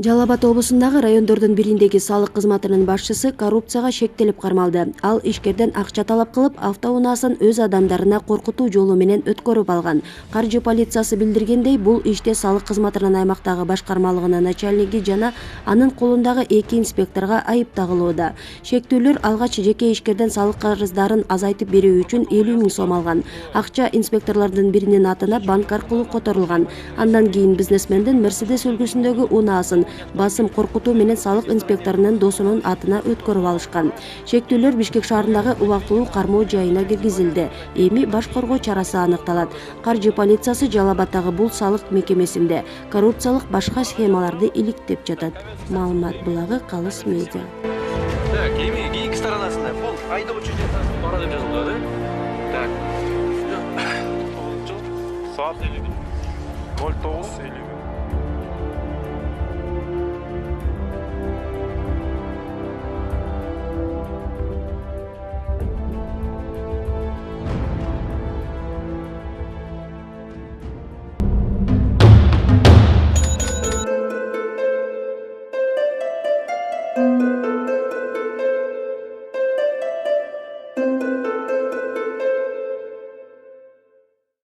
Жалал Абад облусундагы райондордун бириндеги салык кызматынын башчысы коррупцияга шектелип кармалды. Ал ишкерден акча талап кылып, автоунаасын өз адамдарына коркутуу жолу менен өткөрүп алган. Каржы полициясы билдиргендей, бул иште салык кызматынын аймактагы башкармалыгынын начальниги жана анын колундагы 2 инспекторго айып тагылууда. Шектүүлөр алгач жеке ишкерден салык карыздарын азайтып берүү үчүн 50 000 сом алган. Акча инспекторлордун биринин атына банк аркылуу которулган. Андан кийин бизнесмендин Мерседес үлгүсүндөгү унаасын басым коркутуу менен салык инспекторунун досунун атына өткөрүп алышкан. Шектүүлөр Бишкек шаарындагы убактылуу кармоо жайына киргизилди. Эми баш коргоо чарасы аныкталат. Каржы полициясы Жалал Абадтагы бул салык мекемесинде коррупциялык башка схемаларды иликтеп жатат. Маалымат булагы Калыс медиа. Так, эми кийинки сторонасында бул айдоочу бара деп жазылды, да? Так. Саат 09:50. Thank you.